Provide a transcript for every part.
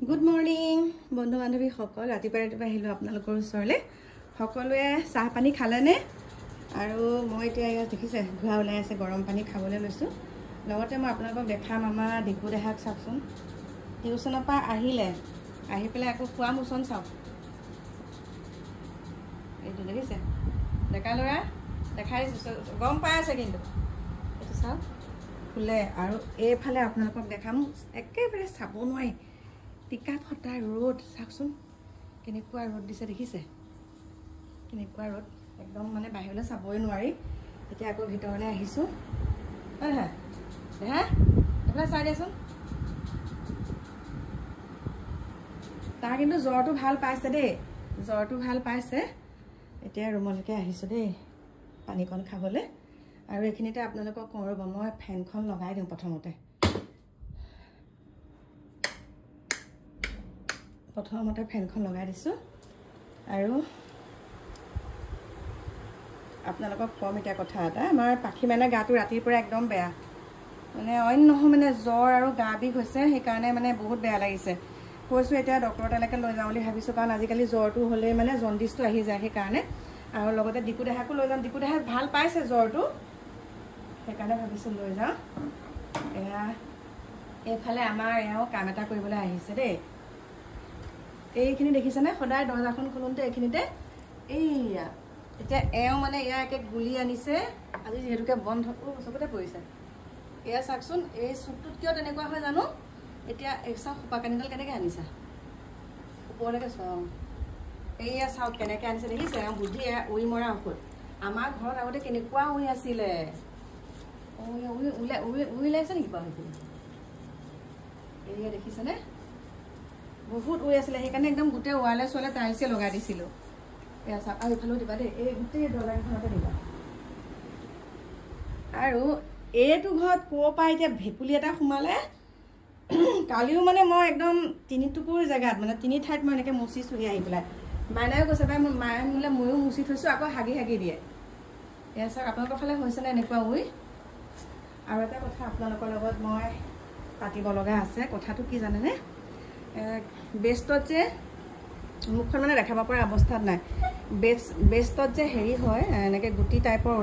good morning বন্ধু বান্ধৱী সকল ৰাতিপুৱা আহিলোঁ আপোনালোকৰ ওচৰলৈ সকলোৱে চাহ পানী খালেনে আৰু মই এতিয়া ইয়াত দেখিছে ধোৱা ওলাই আছে গৰম পানী খাবলৈ লৈছোঁ লগতে মই আপোনালোকক দেখাম আমাৰ ডিকু দেহাক চাওকচোন টিউচনৰ পৰা আহি পেলাই আকৌ খোৱা মোচন চাওক এইটো দেখিছে ডেকা ল'ৰা দেখাই গম পাই আছে কিন্তু এইটো চাওক ফুলে আৰু এইফালে আপোনালোকক দেখাম একেবাৰে চাব নোৱাৰি টিকা ফটা ৰ'দ চাওকচোন কেনেকুৱা ৰ'দ দিছে দেখিছে কেনেকুৱা ৰ'দ একদম মানে বাহিৰলৈ চাবই নোৱাৰি এতিয়া আকৌ ভিতৰলৈ আহিছোঁ হয় হা হা এইফালে চাই দিয়াচোন তাৰ কিন্তু জ্বৰটো ভাল পাইছে দেই জ্বৰটো ভাল পাইছে এতিয়া ৰুমলৈকে আহিছোঁ দেই পানীকণ খাবলৈ আৰু এইখিনিতে আপোনালোকক কওঁ ৰ'ব মই ফেনখন লগাই দিওঁ প্ৰথমতে ফেনখন লগাই দিছোঁ আৰু আপোনালোকক কম এতিয়া কথা এটা আমাৰ পাখি মানে গাটো ৰাতিৰ পৰা একদম বেয়া মানে অইন নহয় মানে জ্বৰ আৰু গা বিষ হৈছে সেইকাৰণে মানে বহুত বেয়া লাগিছে কৈছোঁ এতিয়া ডক্টৰৰ তালৈকে লৈ যাওঁ বুলি ভাবিছোঁ কাৰণ আজিকালি জ্বৰটো হ'লেই মানে জণ্ডিছটো আহি যায় সেইকাৰণে আৰু লগতে ডিকু দেহাকো লৈ যাম ডিকু দেহাক ভাল পাইছে জ্বৰটো সেইকাৰণে ভাবিছোঁ লৈ যাওঁ এয়া এইফালে আমাৰ এওঁ কাম এটা কৰিবলৈ আহিছে দেই এইখিনি দেখিছেনে সদায় দৰ্জাখন খোলোঁতে এইখিনিতে এইয়া এতিয়া এওঁ মানে একে গুলি আনিছে আজি যিহেতুকে বন্ধ চকুতে পৰিছে এয়া চাওকচোন এই চুকটোত কিয় তেনেকুৱা হয় জানো এতিয়া চাওক সোপা কানিডাল কেনেকৈ আনিছা ওপৰলৈকে চোৱা এইয়া চাওক কেনেকৈ আনিছে দেখিছে এওঁ বুদ্ধি উৰি মৰা ঔষধ আমাৰ ঘৰত আগতে কেনেকুৱা উৰি আছিলে উৰি লাগিছে নেকি বাৰু সেইখিনি এয়া দেখিছেনে বহুত উৰি আছিলে সেইকাৰণে একদম গোটেই ৱালে চোৱালে টাইলছে লগাই দিছিলোঁ এয়া চাওক আৰু এইফালেও দিবা দেই এই গোটেই দৰ্জাকেইখনতে দিবা আৰু এইটো ঘৰত ক'ৰ পৰা এতিয়া ভেকুলী এটা সোমালে কালিও মানে মই একদম তিনিটুকুৰ জেগাত মানে তিনি ঠাইত মই এনেকৈ মুচিছোঁহি আহি পেলাই মাইনায়ো কৈছে পাই মোৰ মায়ে মোলে ময়ো মুচি থৈছোঁ আকৌ হাগি দিয়ে এয়া চাওক আপোনালোকৰ ফালে হৈছেনে এনেকুৱা উৰি আৰু এটা কথা আপোনালোকৰ লগত মই পাতিব লগা আছে কথাটো কি জানেনে বেষ্টত যে মুখখন মানে দেখাব পৰা অৱস্থাত নাই বেষ্টত যে হেৰি হয় এনেকৈ গুটি টাইপৰ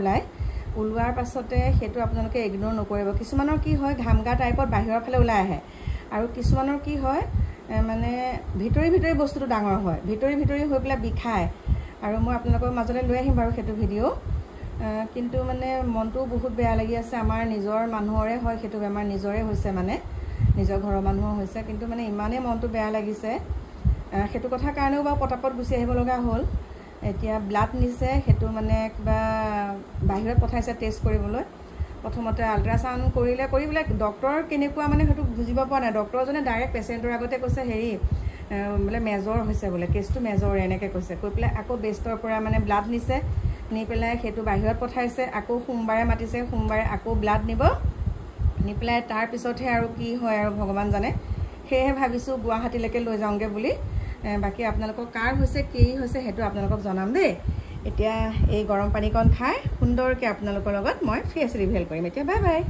ওলোৱাৰ পাছতে সেইটো আপোনালোকে ইগন'ৰ নকৰিব কিছুমানৰ কি হয় ঘামগা টাইপত বাহিৰৰ ফালে ওলাই আহে আৰু কিছুমানৰ কি হয় মানে ভিতৰি বস্তুটো ডাঙৰ হয় ভিতৰি হৈ পেলাই বিষায় আৰু মই আপোনালোকৰ মাজলৈ লৈ আহিম বাৰু সেইটো ভিডিঅ' কিন্তু মানে মনটোও বহুত বেয়া লাগি আছে আমাৰ নিজৰ মানুহৰে হয় সেইটো বেমাৰ নিজৰে হৈছে মানে নিজৰ ঘৰৰ মানুহৰ হৈছে কিন্তু মানে ইমানেই মনটো বেয়া লাগিছে সেইটো কথাৰ কাৰণেও বাৰু পটাপট গুচি আহিব লগা হ'ল এতিয়া ব্লাড নিছে সেইটো মানে কিবা বাহিৰত পঠাইছে টেষ্ট কৰিবলৈ প্ৰথমতে আল্ট্ৰাচাউণ্ড কৰি পেলাই ডক্টৰ কেনেকুৱা মানে সেইটো বুজিব পৰা নাই ডক্টৰজনে ডাইৰেক্ট পেচেণ্টৰ আগতে কৈছে হেৰি বোলে মেজৰ হৈছে বোলে কেছটো মেজৰ এনেকৈ কৈছে কৈ পেলাই আকৌ বেষ্টৰ পৰা মানে ব্লাড নিছে নি পেলাই সেইটো বাহিৰত পঠাইছে আকৌ সোমবাৰে মাতিছে সোমবাৰে আকৌ ব্লাড নিব নি পেলাই তাৰপিছতহে আৰু কি হয় আৰু ভগৱান জানে সেয়েহে ভাবিছোঁ গুৱাহাটীলৈকে লৈ যাওঁগৈ বুলি বাকী আপোনালোকৰ কাৰ হৈছে কি হৈছে সেইটো আপোনালোকক জনাম দেই এতিয়া এই গৰম পানীকণ খাই সুন্দৰকৈ আপোনালোকৰ লগত মই ফেচ ৰিভিল কৰিম এতিয়া বাই বাই